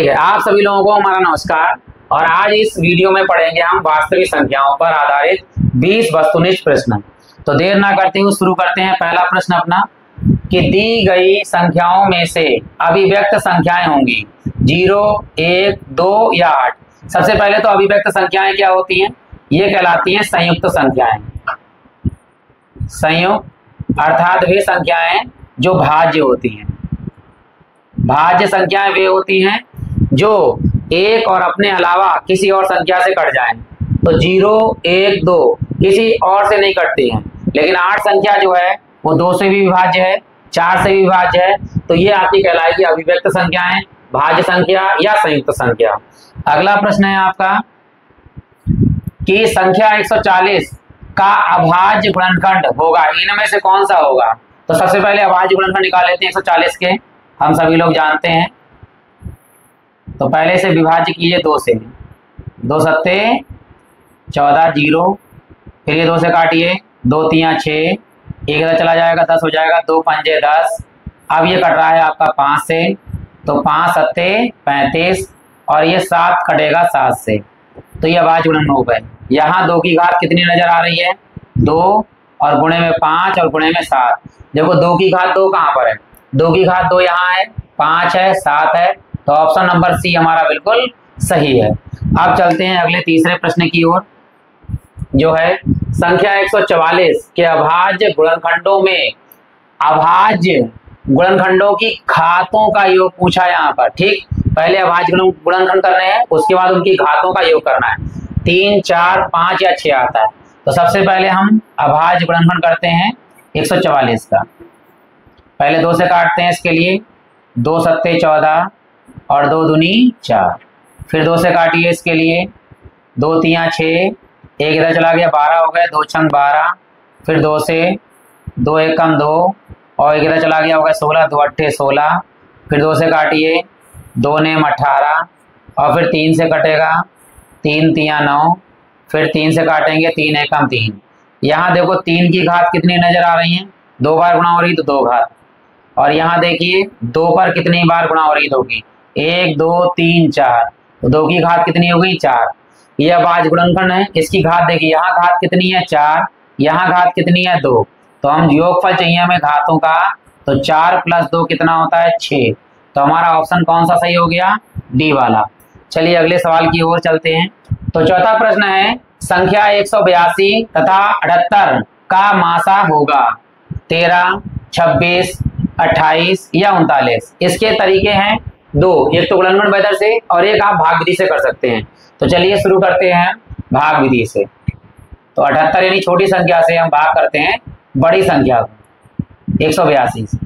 ठीक है, आप सभी लोगों को हमारा नमस्कार। और आज इस वीडियो में पढ़ेंगे हम वास्तविक संख्याओं पर आधारित 20 वस्तुनिष्ठ प्रश्न। तो देर ना करते हुए शुरू करते हैं। पहला प्रश्न अपना कि दी गई संख्याओं में से अभिव्यक्त संख्याएं होंगी 0, 1, 2 या 8। सबसे पहले तो अभिव्यक्त संख्याएं क्या होती हैं? ये कहलाती हैं संयुक्त संख्याएं। संयुक्त अर्थात वे संख्याएं जो भाज्य होती हैं। भाज्य संख्याएं वे होती हैं जो एक और अपने अलावा किसी और संख्या से कट जाएं। तो 0, 1, 2 किसी और से नहीं कटती हैं। लेकिन 8 संख्या जो है वो 2 से भी विभाज्य है, 4 से भी विभाज्य है। तो ये आपकी कहलाएगी अभिव्यक्त संख्याएं, भाज्य संख्या या संयुक्त संख्या। अगला प्रश्न है आपका कि संख्या 140 का अभाज्य गुणनखंड होगा, इनमें से कौन सा होगा? तो सबसे पहले अभाज्य गुणनखंड निकाल लेते हैं 140 के। हम सभी लोग जानते हैं। तो पहले से विभाज्य कीजिए 2 से। 2 सत्ते 14, 0। फिर ये 2 से काटिए, 2 तियां 6, 1 इधर चला जाएगा 10 हो जाएगा, 2 पंजे 10। अब ये कट रहा है आपका 5 से। तो 5 सत्ते 35 और ये 7 कटेगा 7 से। तो ये अभाज्य गुणनखंड हो गए। यहाँ 2 की घात कितनी नजर आ रही है? 2 और गुणे में 5 और गुणे में 7। देखो 2 की घात 2 कहाँ पर है? 2 की घात 2 यहाँ है, 5 है, 7 है। तो ऑप्शन नंबर सी हमारा बिल्कुल सही है। अब चलते हैं अगले तीसरे प्रश्न की ओर, जो है संख्या 144 के अभाज्य गुणनखंडों में अभाज्य गुणनखंडों की घातों का योग पूछा यहाँ पर। ठीक, पहले अभाज्य गुणनखंड करने हैं, उसके बाद उनकी घातों का योग करना है। 3, 4, 5 या 6 आता है। तो सबसे पहले हम अभाज्य गुणनखंड करते हैं 144 का। पहले 2 से काटते हैं इसके लिए, 2 सत्ते 14 और 2 दूनी 4। फिर 2 से काटिए इसके लिए, 2 तियां 6, 1 इधर चला गया 12 हो गए, 2 छंग 12। फिर 2 से 2 एकम 2 और 1 इधर चला गया हो गया 16, 2 अट्ठे 16। फिर 2 से काटिए, 2 नेम 18 और फिर 3 से कटेगा, 3 तियां 9। फिर 3 से काटेंगे, 3 एकम 3। यहाँ देखो 3 की घात कितनी नजर आ रही है? 2 बार गुणा हो रही तो 2 घात। और यहाँ देखिए 2 पर कितनी बार गुणा हो रही? 2 की। 1, 2, 3, 4। तो 2 की घात कितनी हो गई? 4। ये अभाज्य गुणनखंड है। इसकी घात देखिए, यहाँ घात कितनी है? 4। यहाँ घात कितनी है? 2। तो हम योगफल चाहिए हमें घातों का। तो 4 + 2 कितना होता है? 6। तो हमारा ऑप्शन कौन सा सही हो गया? डी वाला। चलिए अगले सवाल की ओर चलते हैं। तो चौथा प्रश्न है संख्या 182 तथा 78 का मासा होगा 13, 26, 28 या 39। इसके तरीके हैं 2, एक तो गुणनखंड विधि से और एक आप भाग विधि से कर सकते हैं। तो चलिए शुरू करते हैं भाग विधि से। तो 78 यानी छोटी संख्या से हम भाग करते हैं बड़ी संख्या को 182 से।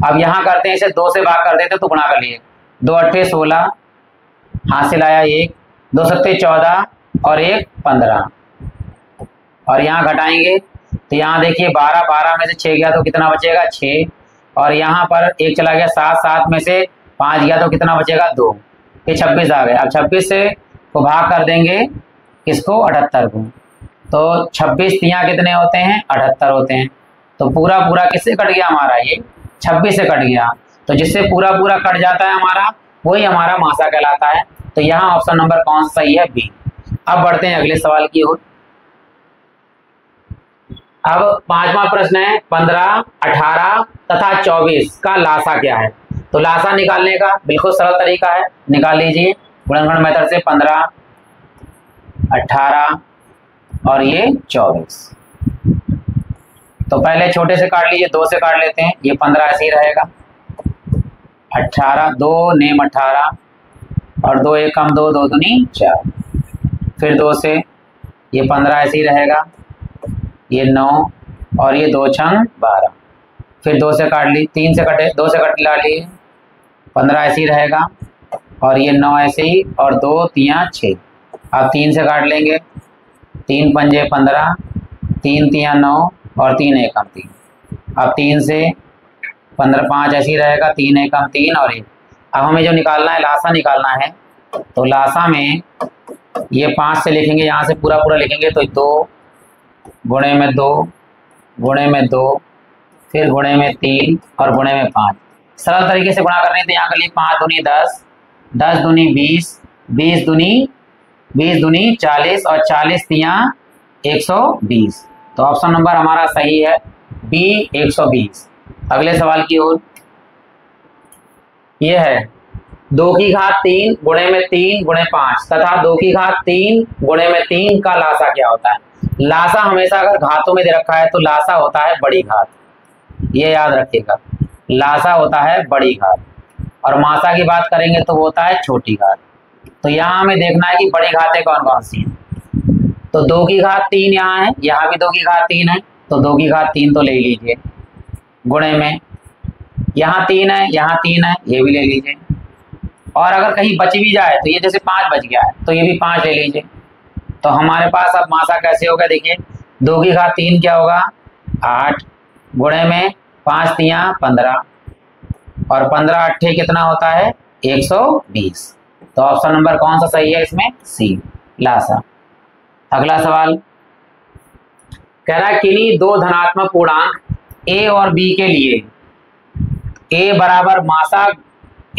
अब यहाँ करते हैं इसे 2 से भाग कर देते तो गुणा कर लिए, 2 अट्ठे 16, हाथ से लाया 1, 2 सत्ते 14 और 1 15। और यहाँ घटाएंगे तो यहाँ देखिए 12, 12 में से 6 गया तो कितना बचेगा? 6। और यहाँ पर 1 चला गया, 7, 7 में से 5 गया तो कितना बचेगा? 2। ये 26 आ गए। अब 26 से को भाग कर देंगे किसको? 78 को। तो 26 तियां कितने होते हैं? 78 होते हैं। तो पूरा पूरा किससे कट गया हमारा? ये 26 से कट गया। तो जिससे पूरा पूरा कट जाता है हमारा, वही हमारा मासा कहलाता है। तो यहाँ ऑप्शन नंबर कौन सा सही है? बी। अब बढ़ते हैं अगले सवाल की ओर। अब 5वां प्रश्न है 15, 18 तथा 24 का लासा क्या है? तो लासा निकालने का बिल्कुल सरल तरीका है, निकाल लीजिए गुणनखंड मेथड से। 15, 18 और ये 24। तो पहले छोटे से काट लीजिए, 2 से काट लेते हैं, ये 15 ऐसे ही रहेगा। 18, 2 नेम 18 और 2 एकम 2, 2 दूनी 4। फिर 2 से ये 15 ऐसे ही रहेगा, ये 9 और ये 2 छंग 12। फिर 2 से काट ली, 3 से कटे, 2 से कट ला लिए, 15 ऐसे ही रहेगा और ये 9 ऐसे ही और 2 तियां 6। अब 3 से काट लेंगे, 3 पंजे 15, 3 तियां 9 और 3 एकम 3। अब 3 से 15, 5 ऐसे ही रहेगा, 3 एकम 3 और 1। अब हमें जो निकालना है, लासा निकालना है। तो लासा में ये 5 से लिखेंगे, यहाँ से पूरा पूरा लिखेंगे तो 2 गुणे में 2 गुणे में 2 फिर गुणे में 3 और गुणे में 5। सरल तरीके से गुणा करने थे। यहाँ के लिए 5 दूनी 10 10 दूनी 20, 20 दूनी 40 और 40 तियां 120। तो ऑप्शन नंबर हमारा सही है बी 120। अगले सवाल की ओर, ये है 2 की घात 3 गुणे में 3 गुणे 5 तथा 2 की घात 3 गुणे में 3 का लासा क्या होता है। लासा हमेशा अगर घातों में दे रखा है तो लासा होता है बड़ी घात, ये याद रखिएगा, लासा होता है बड़ी घात, और मासा की बात करेंगे तो वो होता है छोटी घात। तो यहाँ हमें देखना है कि बड़ी घातें कौन कौन सी हैं। तो 2 की घात 3 यहाँ है, यहाँ भी 2 की घात 3 है, तो 2 की घात 3 तो ले लीजिए, गुणे में यहाँ 3 है, यहाँ 3 है, ये भी ले लीजिए, और अगर कहीं बच भी जाए तो ये जैसे 5 बच गया है तो ये भी 5 ले लीजिए। तो हमारे पास अब मासा कैसे होगा, देखिए 2 की घात 3 क्या होगा 8, गुणे में 5 तियां 15, और 15 अट्ठे कितना होता है 120। तो ऑप्शन नंबर कौन सा सही है इसमें, सी लासा। अगला सवाल कह रहा है किन्हीं 2 धनात्मक पूर्णांक ए और बी के लिए ए बराबर मासा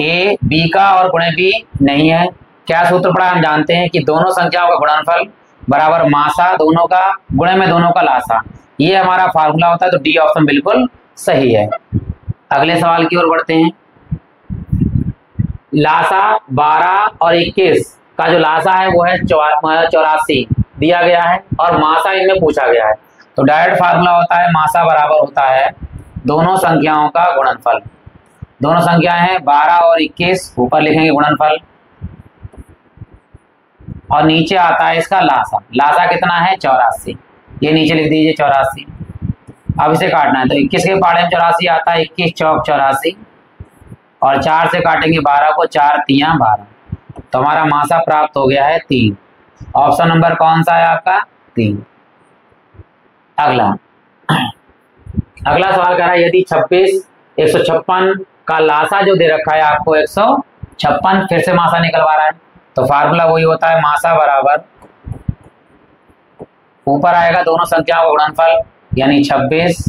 ए बी का और गुणे बी नहीं है। क्या सूत्र पड़ा, हम जानते हैं कि दोनों संख्याओं का गुणनफल बराबर मासा दोनों का गुणे में दोनों का लासा, ये हमारा फार्मूला होता है। तो डी ऑप्शन बिल्कुल सही है। अगले सवाल की ओर बढ़ते हैं। लासा 12 और 21 का जो लासा है वो है 84 दिया गया है, और मासा इनमें पूछा गया है। तो डायरेक्ट फार्मूला होता है मासा बराबर होता है दोनों संख्याओं का गुणनफल। दोनों संख्याएं हैं 12 और 21, ऊपर लिखेंगे गुणनफल, और नीचे आता है इसका लासा। लासा कितना है 84, ये नीचे लिख दीजिए 84। अब इसे काटना है तो 21 के पाड़े में 84 आता है, 21 चौक 84, और 4 से काटेंगे 12 को, 4 तियां 12। तो हमारा मासा प्राप्त हो गया है 3। ऑप्शन नंबर कौन सा है आपका, 3। अगला सवाल कह रहा है यदि 26 156 का लासा जो दे रखा है आपको 156, फिर से मासा निकलवा रहा है। तो फार्मूला वही होता है मासा बराबर ऊपर आएगा दोनों संख्याओं का गुणनफल, यानी 26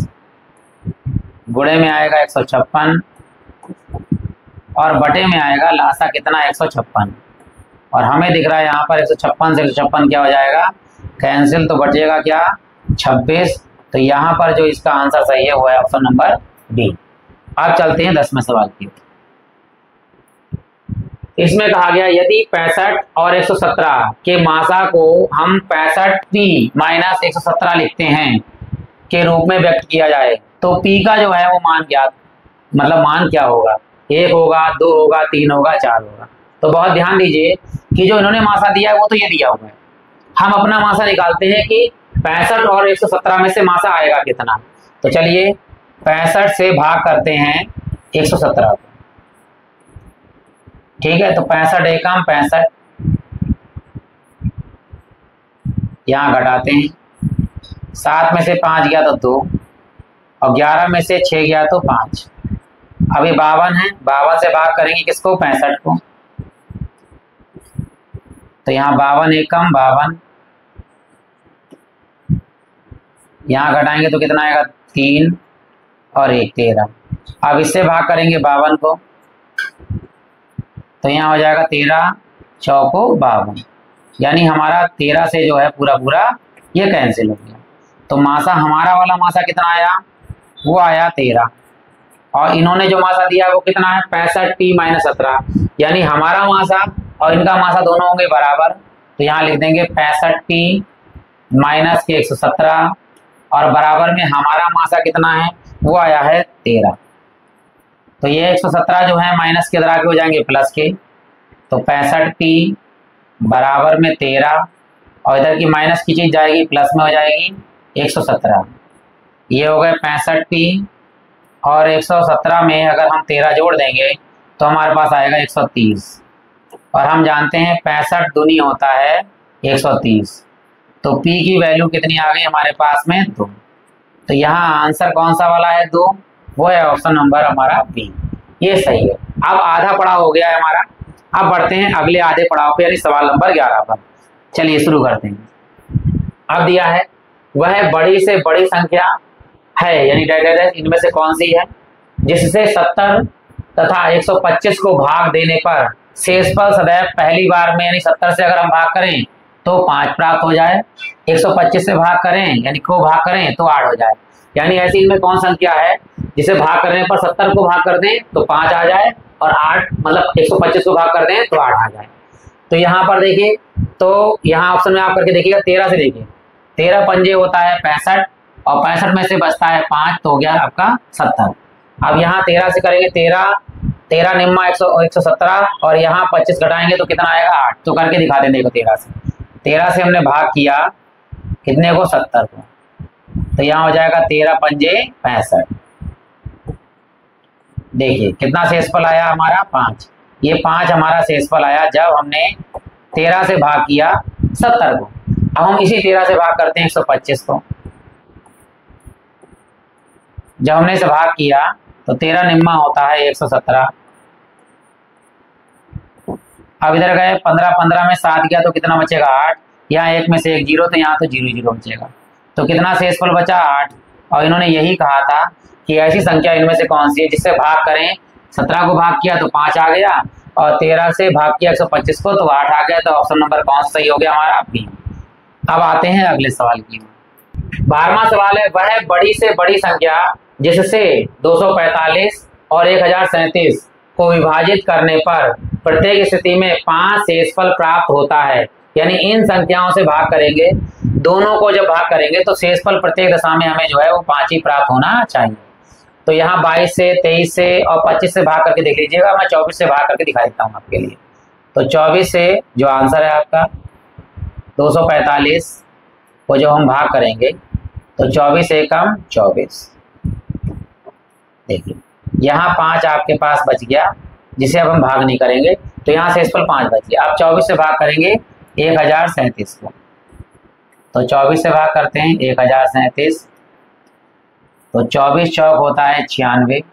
गुणे में आएगा 156, और बटे में आएगा लासा कितना 156, और हमें दिख रहा है यहाँ पर 156 से 156 क्या हो जाएगा कैंसिल, तो बचेगा क्या 26। तो यहाँ पर जो इसका आंसर सही है वो है ऑप्शन नंबर बी। अब चलते हैं 10वें सवाल की। इसमें कहा गया यदि 65 और 117 के मासा को हम 65p माइनस 117 लिखते हैं के रूप में व्यक्त किया जाए तो p का जो है वो मान क्या, मतलब मान क्या होगा, 1 होगा, 2 होगा, 3 होगा, 4 होगा। तो बहुत ध्यान दीजिए कि जो इन्होंने मासा दिया है वो तो ये दिया हुआ है, हम अपना मासा निकालते हैं कि 65 और 117 में से मासा आएगा कितना। तो चलिए 65 से भाग करते हैं 117 को, ठीक है। तो 65 एकम 65, यहाँ घटाते हैं, 7 में से 5 गया तो 2, और 11 में से 6 गया तो 5। अभी 52 है, 52 से भाग करेंगे किसको 65 को, तो यहाँ 52 एकम 52, यहाँ घटाएंगे तो कितना आएगा 3 और 1 13। अब इससे भाग करेंगे 52 को, तो यहाँ हो जाएगा 13 चौको 52, यानी हमारा 13 से जो है पूरा पूरा ये कैंसिल हो गया। तो मासा हमारा वाला मासा कितना आया, वो आया 13, और इन्होंने जो मासा दिया वो कितना है 65p माइनस 17, यानी हमारा मासा और इनका मासा दोनों होंगे बराबर। तो यहाँ लिख देंगे 65p माइनस के 117, और बराबर में हमारा मासा कितना है वो आया है 13। तो ये 117 जो है माइनस के इधर आके हो जाएंगे प्लस के, तो 65p बराबर में 13, और इधर की माइनस की चीज जाएगी प्लस में हो जाएगी 117। ये हो गए 65p, और 117 में अगर हम 13 जोड़ देंगे तो हमारे पास आएगा 130, और हम जानते हैं 65 दूनी होता है 130। तो p की वैल्यू कितनी आ गई हमारे पास में 2। तो यहाँ आंसर कौन सा वाला है 2, वो है ऑप्शन नंबर हमारा बी, ये सही है। अब आधा पड़ाव हो गया है हमारा, अब बढ़ते हैं अगले आधे पड़ाव पे, यानी सवाल नंबर 11 पर। चलिए शुरू करते हैं। अब दिया है वह बड़ी से बड़ी संख्या है, यानी डैश इनमें से कौन सी है जिससे 70 तथा 125 को भाग देने पर शेषफल सदैव पहली बार में यानी 70 से अगर हम भाग करें तो 5 प्राप्त हो जाए, 125 से भाग करें यानी को भाग करें तो 8 हो जाए। यानी ऐसी इनमें कौन संख्या है जिसे भाग करने पर 70 को भाग कर दें तो 5 आ जाए और 8 मतलब 125 को भाग कर दें तो 8 आ जाए। तो यहाँ पर देखिए, तो यहाँ ऑप्शन में आप करके देखिएगा 13 से देखिए, 13 पंजे होता है 65 और 65 में से बचता है 5 तो हो गया आपका 70। अब यहाँ 13 से करेंगे 13 निम्मा 117 और यहाँ 25 घटाएंगे तो कितना आएगा 8। तो करके दिखा दें, देखो 13 से हमने भाग किया कितने को 70 को, तो यहाँ हो जाएगा 13 पंजे 65। देखिए कितना शेषफल आया हमारा 5, ये 5 हमारा शेषफल आया जब हमने 13 से भाग किया 70 को। अब हम इसी 13 से भाग करते हैं 125 को, जब हमने इसे भाग किया तो 13 निम्मा होता है 117। अब इधर गए 15 में 7 गया तो कितना बचेगा 8, यहाँ 1 में से 1 0 तो यहाँ तो 0 0 बचेगा। तो कितना शेषफल बचा 8। और इन्होंने यही कहा था कि ऐसी संख्या इनमें से कौन सी है जिससे भाग करें, 17 को भाग किया तो 5 आ गया और 13 से भाग किया 125 को तो 8 आ गया। तो ऑप्शन नंबर कौन सा सही हो गया हमारा बी। अब आते हैं अगले सवाल की। 12वां सवाल है, वह बड़ी से बड़ी संख्या जिससे 245 और 1037 को विभाजित करने पर प्रत्येक स्थिति में 5 शेषफल प्राप्त होता है। यानी इन संख्याओं से भाग करेंगे, दोनों को जब भाग करेंगे तो शेषफल प्रत्येक दशा में हमें जो है वो 5 ही प्राप्त होना चाहिए। तो यहाँ 22 से 23 से और 25 से भाग करके देख लीजिएगा, मैं 24 से भाग करके दिखा देता हूँ आपके लिए। तो 24 से जो आंसर है आपका 245 को जो हम भाग करेंगे तो 24 एकम 24। देखिए यहाँ 5 आपके पास बच गया जिसे अब हम भाग नहीं करेंगे, तो यहाँ शेषफल 5 बच गया। अब 24 से भाग करेंगे 1037 को, तो 24 से भाग करते हैं 1037 तो 24 चौक होता है 96,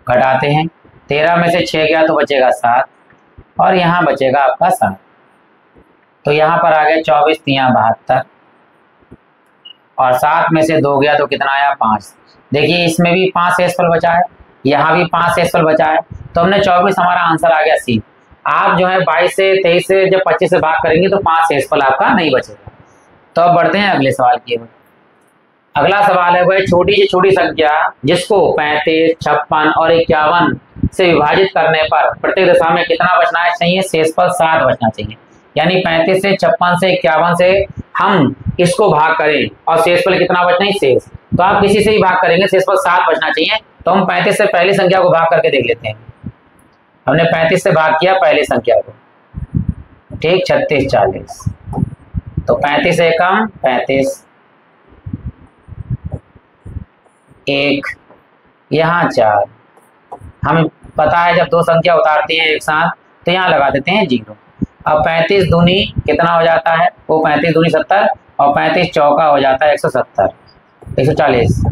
घटाते हैं 13 में से 6 गया तो बचेगा 7 और यहाँ बचेगा आपका 7। तो यहाँ पर आ गया 24 तियां 72 और 7 में से 2 गया तो कितना आया 5। देखिए इसमें भी 5 शेषफल बचा है, यहाँ भी 5 शेषफल बचा है, तो हमने 24 हमारा आंसर आ गया सी। आप जो है 22 से 23 से जब 25 से भाग करेंगे तो 5 शेषफल आपका नहीं बचेगा। तो अब बढ़ते हैं अगले सवाल की ओर। अगला सवाल है, वह छोटी से छोटी संख्या जिसको 35, 56 और 51 से विभाजित करने पर प्रत्येक दशा में कितना बचना चाहिए, शेषफल 7 बचना चाहिए। यानी 35 से 56 से 51 से हम इसको भाग करें और शेषफल कितना बचना है शेष, तो आप किसी से ही भाग करेंगे शेषफल 7 बचना चाहिए। तो हम 35 से पहली संख्या को भाग करके देख लेते हैं। हमने 35 से भाग किया पहली संख्या को, ठीक 36 40, तो 35 एकम 35, 1 यहाँ 4। हम पता है जब दो संख्या उतारते हैं एक साथ तो यहाँ लगा देते हैं 0। अब 35 दूनी कितना हो जाता है, वो 35 दूनी 70 और 35 चौका हो जाता है 170 140,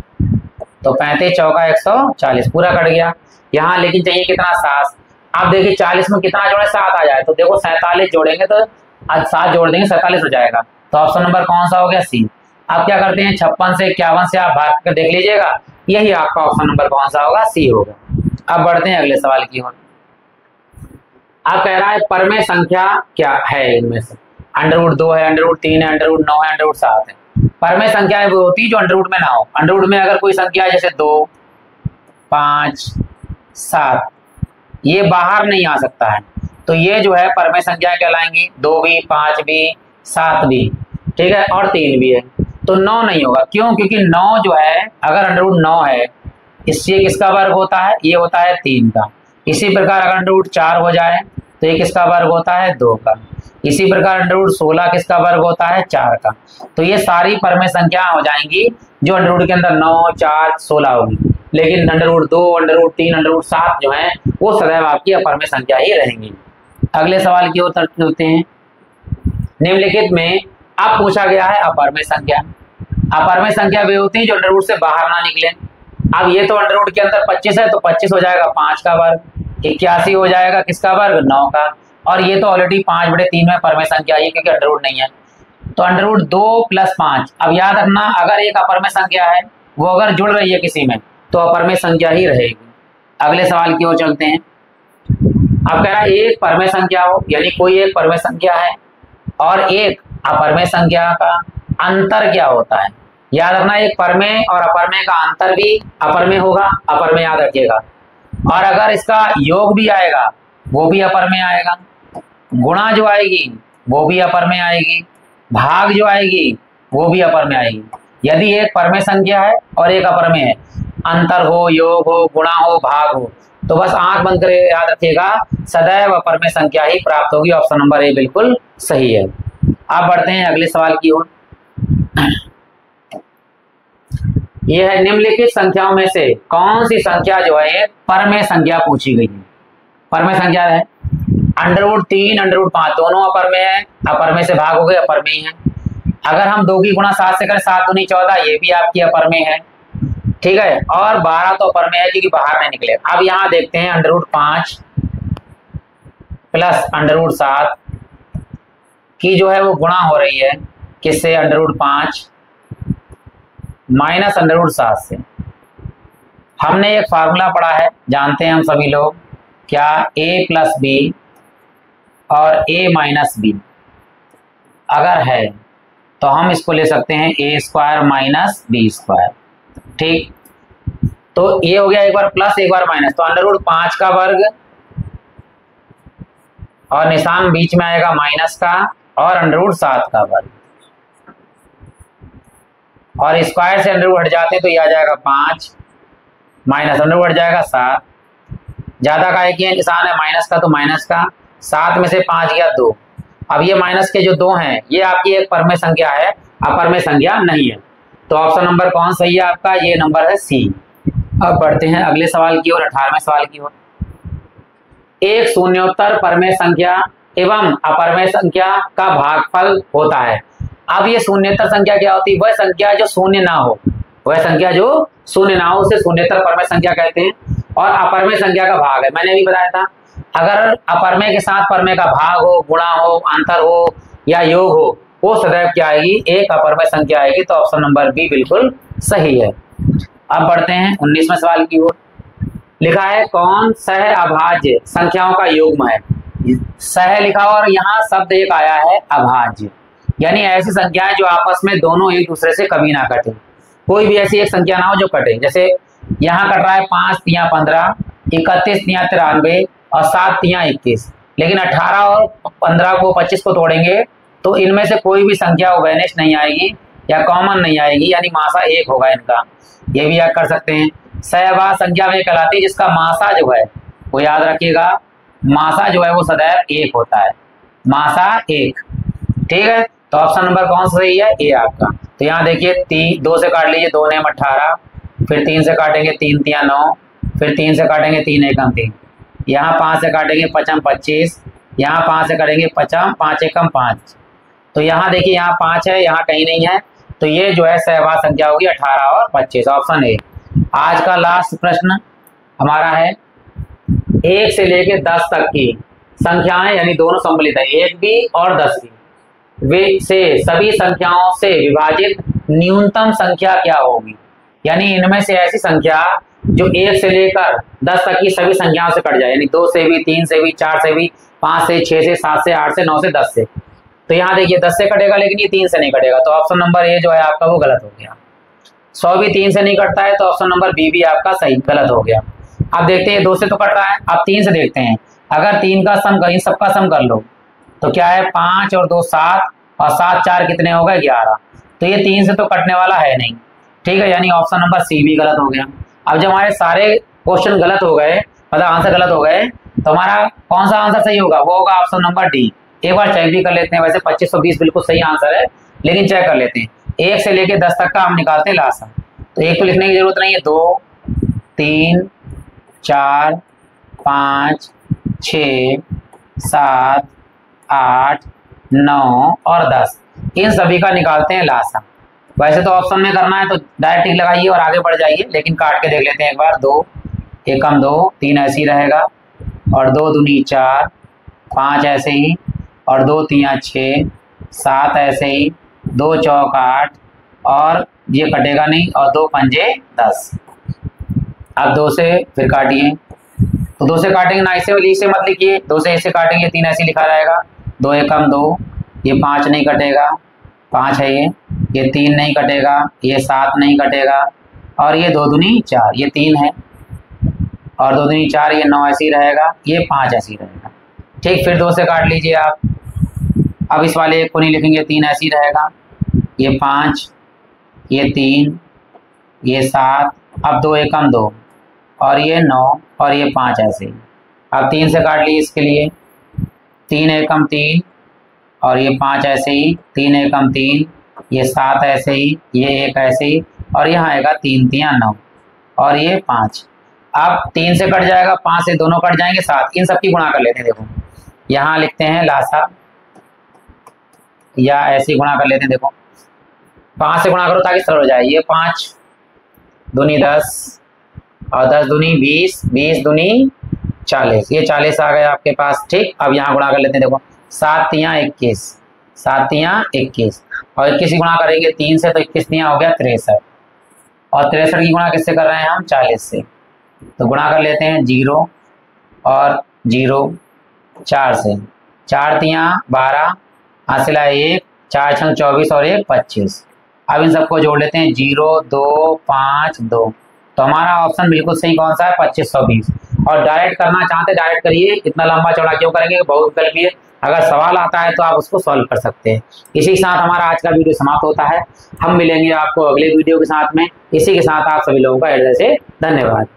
तो 35 चौका 140 पूरा कट गया। यहाँ लेकिन चाहिए कितना 7। आप देखिए 40 में कितना जोड़े 7 आ जाए, तो देखो 47 जोड़ेंगे तो आज 7 जोड़ देंगे 47 हो जाएगा। तो ऑप्शन नंबर कौन सा हो गया सी। आप क्या करते हैं 56 से 51 से आप भाग कर देख लीजिएगा, यही आपका ऑप्शन नंबर कौन सा होगा सी होगा। अब बढ़ते हैं अगले सवाल की ओर। आप कह रहा है परमेय संख्या क्या है, इनमें से √2 है, √3 है, √9 है, √7 है। परमेय संख्याएं वो होती है जो अंडरवुड में ना हो। अंडरवुड में अगर कोई संख्या है जैसे 2, 5, 7 ये बाहर नहीं आ सकता है, तो ये जो है परमेय संख्याएं कहलाएंगी। 2 भी, 5 भी, 7 भी, ठीक है, और 3 भी है। तो 9 नहीं होगा, क्यों? क्योंकि 9 जो है अगर √9 है इससे किसका वर्ग होता है, ये होता है 3 का। इसी प्रकार अगर √4 हो जाए तो ये किसका वर्ग होता है 2 का। इसी प्रकार √16 किसका वर्ग होता है 4 का। तो ये सारी परमेय संख्या हो जाएंगी जो अंडरवुड के अंदर 9, 4, 16 होगी। लेकिन √2, √3, √7 जो है वो सदैव आपकी अपरमेय संख्या ही रहेंगी। अगले सवाल की ओर चलते हैं। निम्नलिखित में अब पूछा गया है अपरमेय संख्या। अपरमेय संख्या वे होती है जो अंडरवुड से बाहर ना निकले। अब ये तो अंडरवुड के अंदर 25 है तो 25 हो जाएगा 5 का वर्ग, 81 हो जाएगा किसका वर्ग 9 का, और ये तो ऑलरेडी 5/3 में परमेय संख्या है क्योंकि अंडरवुड नहीं है। तो √2 + 5। अब याद रखना अगर एक अपरमेय संख्या है वो अगर जुड़ रही है किसी में तो अपरमेय संख्या ही रहेगी। अगले सवाल की ओर चलते हैं। अब कह रहा है एक परमेय संख्या हो, यानी कोई एक परमेय संख्या है और एक अपरमेय संख्या का अंतर क्या होता है। याद रखना, एक परमेय और अपरमेय का अंतर भी अपरमेय होगा, अपरमेय याद रखिएगा। और अगर इसका योग भी आएगा वो भी अपरमेय आएगा, गुणा जो आएगी वो भी अपरमेय आएगी, भाग जो आएगी वो भी अपरमेय आएगी। यदि एक परमेय संख्या है और एक अपरमेय है, अंतर हो, योग हो, गुणा हो, भाग हो, तो बस आंख बंद कर याद रखिएगा सदैव अपरमेय संख्या ही प्राप्त होगी। ऑप्शन नंबर ए बिल्कुल सही है। आप बढ़ते हैं अगले सवाल की ओर। यह है निम्नलिखित संख्याओं में से कौन सी संख्या जो है परमेय संख्या पूछी गई है। परमेय संख्या है √3 √5 दोनों अपरमेय है, अपरमेय से भाग हो गए अपरमेय है। अगर हम 2 की गुणा 7 से करें 7 दूनी 14, ये भी आपकी अपरमेय है, ठीक है। और 12 तो अपरमेय है क्योंकि बाहर नहीं निकले। अब यहाँ देखते हैं √5 प्लस √7 की जो है वो गुणा हो रही है किससे, √5 माइनस √7 से। हमने एक फार्मूला पढ़ा है, जानते हैं हम सभी लोग, क्या, a + b और a - b अगर है तो हम इसको ले सकते हैं a² - b²। ठीक, तो ये हो गया एक बार प्लस एक बार माइनस, तो √5 का वर्ग और निशान बीच में आएगा माइनस का और √7 का वर्ग, और स्क्वायर से √ हट जाते हैं तो ये आ जाएगा 5 माइनस √ हट जाएगा 7, ज्यादा का एक ही निशान है माइनस का, तो माइनस का 7 में से 5 गया 2। अब ये माइनस के जो 2 हैं ये आपकी एक परमेय संख्या है, अपरमेय संख्या नहीं है। तो ऑप्शन नंबर कौन सही है आपका, ये नंबर है सी। अब बढ़ते हैं अगले सवाल की ओर, 18वें सवाल की ओर। एक शून्योत्तर परमेय संख्या एवं अपरमेय संख्या का भागफल होता है। अब ये शून्योत्तर संख्या क्या होती है, वह संख्या जो शून्य ना हो, वह संख्या जो शून्य ना हो उसे शून्योत्तर परमेय संख्या कहते हैं। और अपरमेय संख्या का भाग है, मैंने अभी बताया था, अगर अपरमेय के साथ परमेय का भाग हो, गुणा हो, अंतर हो या योग हो, वो सदैव क्या आएगी, एक अपरमेय संख्या आएगी। तो ऑप्शन नंबर बी बिल्कुल सही है। अब बढ़ते हैं 19वें सवाल की ओर। लिखा है कौन सह अभाज्य संख्याओं का युग्म है। सह लिखा और यहाँ शब्द एक आया है अभाज्य, यानी ऐसी संख्याएं जो आपस में दोनों एक दूसरे से कभी ना कटे। कोई भी ऐसी एक संख्या ना हो जो कटे, जैसे यहाँ कट रहा है 5 × 15, 31 × 93 और 7 × 21, लेकिन 18 और 15 को 25 को तोड़ेंगे तो इनमें से कोई भी संख्या वैनिश नहीं आएगी या कॉमन नहीं आएगी, यानी मासा एक होगा इनका। ये भी याद कर सकते हैं। सहअभाज्य संख्या में कहलाती है जिसका मासा जो है वो याद रखिएगा, मासा जो है वो सदैव एक होता है, मासा एक। ठीक है, तो ऑप्शन नंबर कौन सा सही है, ए आपका। तो यहाँ देखिए 2 से काट लीजिए, 2 × 9 = 18, फिर 3 से काटेंगे 3 × 3 = 9, फिर 3 से काटेंगे 3 × 1 = 3, यहाँ 5 से काटेंगे 5 × 25, यहाँ 5 से करेंगे 5 × 1 = 5। तो यहाँ देखिए यहाँ 5 है, यहाँ कहीं नहीं है, तो ये जो है सहअभाज्य संख्या होगी 18 और 25, ऑप्शन ए। आज का लास्ट प्रश्न हमारा है 1 से लेकर 10 तक की संख्याएं, यानी दोनों सम्मिलित है, 1 भी और 10 भी, वे से सभी संख्याओं से विभाजित न्यूनतम संख्या क्या होगी। यानी इनमें से ऐसी संख्या जो 1 से लेकर 10 तक की सभी संख्याओं से कट जाए, यानी 2 से भी, 3 से भी, 4 से भी, 5 से, 6 से, 7 से, 8 से, 9 से, 10 से। तो यहाँ देखिए 10 से कटेगा लेकिन ये 3 से नहीं कटेगा, तो ऑप्शन नंबर ए जो है आपका वो गलत हो गया। 100 भी 3 से नहीं कटता है, तो ऑप्शन नंबर बी भी आपका सही गलत हो गया। अब देखते हैं 2 से तो कट रहा है, अब 3 से देखते हैं। अगर 3 का सम कर, इन सबका सम कर लो तो क्या है, 5 और 2 7 और 7 4 कितने हो गए, 11। तो ये 3 से तो कटने वाला है नहीं, ठीक है, यानी ऑप्शन नंबर सी भी गलत हो गया। अब जब हमारे सारे क्वेश्चन गलत हो गए, मतलब आंसर गलत हो गए, तो हमारा कौन सा आंसर सही होगा, वो होगा ऑप्शन नंबर डी। एक बार चेक भी कर लेते हैं, वैसे 2520 बिल्कुल सही आंसर है, लेकिन चेक कर लेते हैं। 1 से लेके 10 तक का हम निकालते हैं लास्ट, तो 1 तो लिखने की जरूरत नहीं है, 2 3 4 5 6 7 8 9 और 10, इन सभी का निकालते हैं लास्ट। वैसे तो ऑप्शन में करना है तो डायरेक्ट टिक लगाइए और आगे बढ़ जाइए, लेकिन काट के देख लेते हैं एक बार। 2 1 × 2 3 ऐसे ही रहेगा, और 2 दूनी 4, 5 ऐसे ही, और 2 3 6, 7 ऐसे ही, 2 चौक 8, और ये कटेगा नहीं, और 2 पंजे 10। अब 2 से फिर काटिए, तो 2 से काटेंगे ना, इसे वाली इसे मत लिखिए, 2 से इसे काटेंगे 3 ऐसे लिखा जाएगा, 2 एकम 2, ये 5 नहीं कटेगा, 5 है ये 3 नहीं कटेगा, ये 7 नहीं कटेगा, और ये 2 दूनी 4, ये 3 है, और 2 दूनी 4, ये 9 ऐसे ही रहेगा, ये 5 ऐसे ही रहेगा। ठीक, फिर 2 से काट लीजिए आप। अब इस वाले एक को नहीं लिखेंगे, 3 ऐसे ही रहेगा, ये 5, ये 3, ये 7, अब 2 एकम 2, और ये 9, और ये 5 ऐसे ही। अब 3 से काट लीजिए इसके लिए, 3 एकम 3, और ये 5 ऐसे ही, 3 एकम 3, ये 7 ऐसे ही, ये 1 ऐसे ही, और यहाँ आएगा 3 3 9, और ये 5। अब 3 से कट जाएगा, 5 से दोनों कट जाएंगे, 7, इन सबकी गुणा कर लेते हैं। देखो यहाँ लिखते हैं लासा, या ऐसे ही गुणा कर लेते हैं। देखो 5 से गुणा करो ताकि सरल हो जाए, ये 5 दूनी 10, और 10 दूनी 20, 20 दूनी 40, ये 40 आ गए आपके पास। ठीक, अब यहाँ गुणा कर लेते हैं। देखो 7 तियाँ 21, 7 तियाँ 21, और 21 की गुणा करेंगे 3 से, तो 21 तियाँ हो गया 63, और 63 की गुणा किससे कर रहे हैं हम, 40 से। तो गुणा कर लेते हैं 0 और 0, 4 से, 4 तियाँ 12, हासिल है 1, 4 छंग 24, और 1 25। अब इन सबको जोड़ लेते हैं, 0 2 5 2, तो हमारा ऑप्शन बिल्कुल सही कौन सा है, 2520। और डायरेक्ट करना चाहते डायरेक्ट करिए, इतना लंबा चौड़ा क्यों करेंगे, बहुत विकल्प है। अगर सवाल आता है तो आप उसको सॉल्व कर सकते हैं। इसी के साथ हमारा आज का वीडियो समाप्त होता है। हम मिलेंगे आपको अगले वीडियो के साथ में। इसी के साथ आप सभी लोगों का हृदय से धन्यवाद।